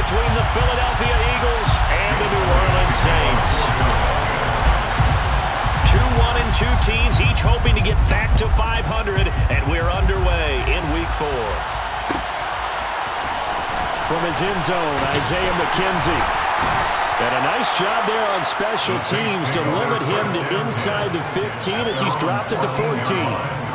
between the Philadelphia Eagles and the New Orleans Saints. 2-1-2 teams, each hoping to get back to 500, and we're underway in Week 4. From his end zone, Isaiah McKenzie. And a nice job there on special teams to limit him to inside the 15 as he's dropped at the 14.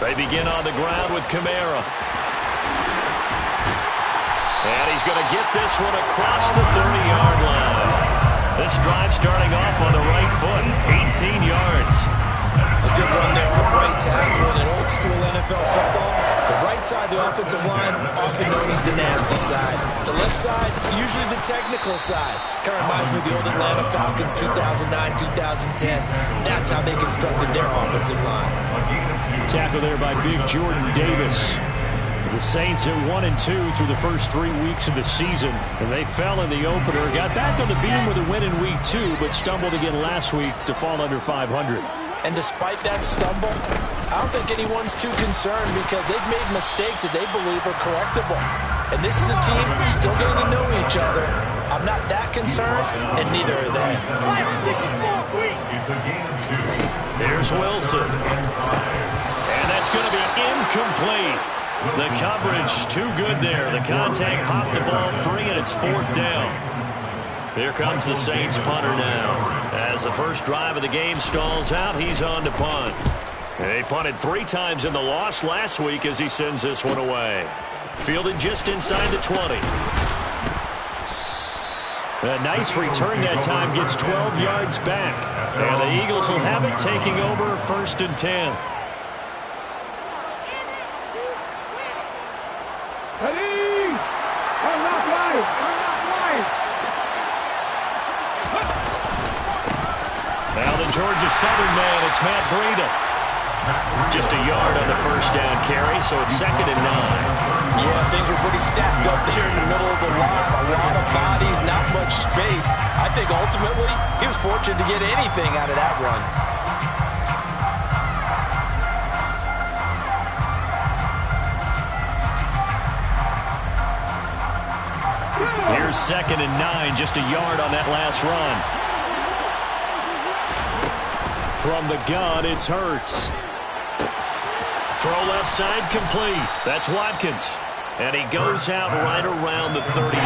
They begin on the ground with Kamara. And he's going to get this one across the 30-yard line. This drive starting off on the right foot, 18 yards. A good run there off right tackle in old-school NFL football. The right side, the offensive line, often known as the nasty side. The left side, usually the technical side. Kind of reminds me of the old Atlanta Falcons 2009, 2010. That's how they constructed their offensive line. Tackle there by big Jordan Davis. The Saints at 1-2 through the first 3 weeks of the season. And they fell in the opener, got back on the beam with a win in Week 2, but stumbled again last week to fall under 500. And despite that stumble, I don't think anyone's too concerned because they've made mistakes that they believe are correctable. And this is a team still getting to know each other. I'm not that concerned, and neither are they. There's Wilson. And that's going to be incomplete. The coverage too good there. The contact popped the ball free, and it's 4th down. Here comes the Saints punter now. As the first drive of the game stalls out, he's on to punt. They punted 3 times in the loss last week as he sends this one away. Fielded just inside the 20. A nice return that time, gets 12 yards back. And the Eagles will have it, taking over 1st and 10. Now the Georgia Southern man, it's Matt Breida. Just a yard on the first down carry, so it's 2nd and 9. Yeah, things were pretty stacked up there in the middle of the line. A lot of bodies, not much space. I think ultimately he was fortunate to get anything out of that run. Here's 2nd and 9, just a yard on that last run. From the gun, it's Hurts. Throw left side complete. That's Watkins. And he goes out right around the 39.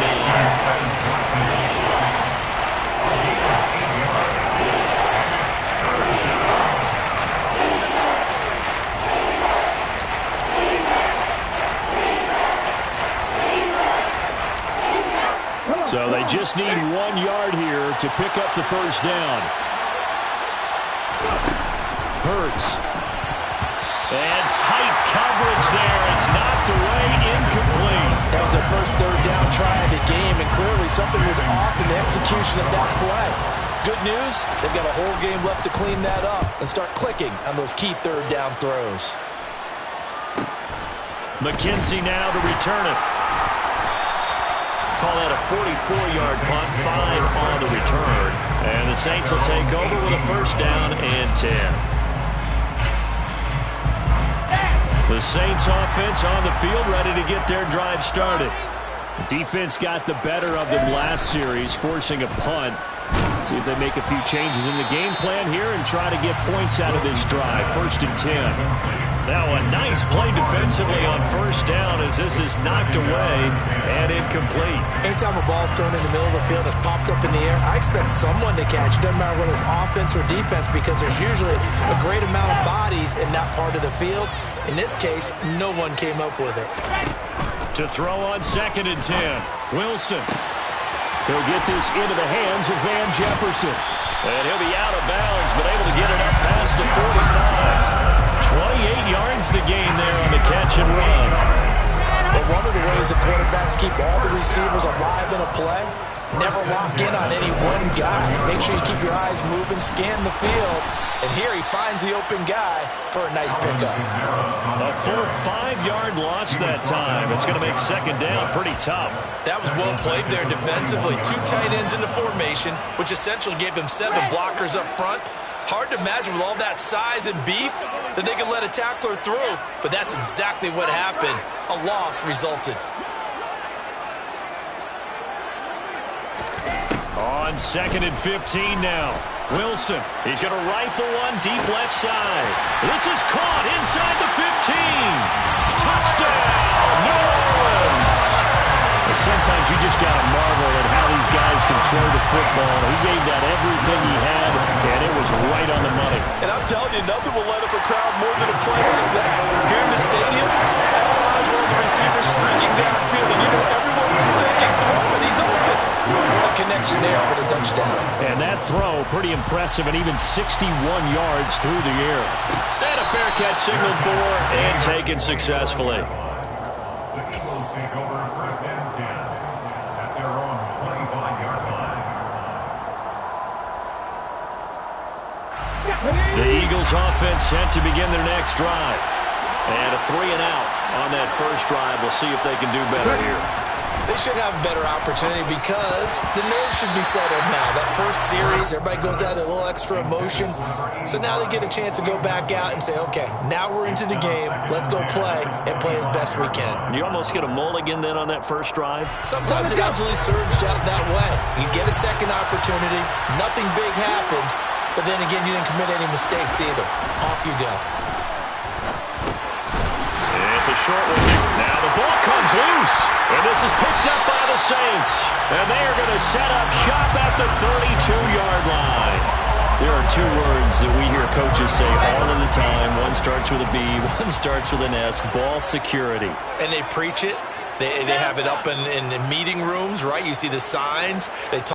So they just need 1 yard here to pick up the first down. Hurts. And tight coverage there. It's knocked away, incomplete. That was their first 3rd down try of the game, and clearly something was off in the execution of that play. Good news, they've got a whole game left to clean that up and start clicking on those key 3rd down throws. McKenzie now to return it. Call that a 44-yard punt, 5 on the return. And the Saints will take over with a first down and 10. The Saints offense on the field, ready to get their drive started. Defense got the better of them last series, forcing a punt. See if they make a few changes in the game plan here and try to get points out of this drive. 1st and 10. Now a nice play defensively on first down as this is knocked away and incomplete. Anytime a ball's thrown in the middle of the field that's popped up in the air, I expect someone to catch. Doesn't matter whether it's offense or defense because there's usually a great amount of bodies in that part of the field. In this case, no one came up with it. To throw on 2nd and 10, Wilson. He'll get this into the hands of Van Jefferson. And he'll be out of bounds, but able to get it up past the 45. 28 yards the gain there on the catch and run. But one of the ways the quarterbacks keep all the receivers alive in a play Never lock in on any one guy. Make sure you keep your eyes moving, scan the field. And here he finds the open guy for a nice pickup. A full 5-yard loss that time. It's going to make second down pretty tough. That was well played there defensively. 2 tight ends in the formation, which essentially gave him 7 blockers up front. Hard to imagine with all that size and beef that they could let a tackler through. But that's exactly what happened. A loss resulted. On 2nd and 15 now. Wilson, he's going to rifle one deep left side. This is caught inside the 15. Touchdown, New Orleans. Sometimes you just got to marvel at how these guys can throw the football. He gave that everything he had, and it was right on the money. And I'm telling you, nothing will light up a crowd more than a play like that. Here in the stadium, all eyes were on the receiver streaking downfield, and you know everyone was thinking, throw him, and he's open. What a connection there for the touchdown. And that throw, pretty impressive, and even 61 yards through the air. And a fair catch signaled for and taken successfully. The Eagles take over 1st and 10 at their own 25-yard line. The Eagles offense set to begin their next drive. And a 3-and-out on that first drive. We'll see if they can do better here. They should have a better opportunity because the nerves should be settled now. That first series, everybody goes out with a little extra emotion. So now they get a chance to go back out and say, okay, now we're into the game. Let's go play and play as best we can. You almost get a mulligan then on that first drive? Sometimes it absolutely serves that way. You get a second opportunity. Nothing big happened. But then again, you didn't commit any mistakes either. Off you go. It's a short one. Now the ball comes loose. And this is picked up by the Saints. And they are going to set up shop at the 32-yard line. There are 2 words that we hear coaches say all of the time. One starts with a B, one starts with an S. Ball security. And they preach it. They have it up in meeting rooms, right? You see the signs. They talk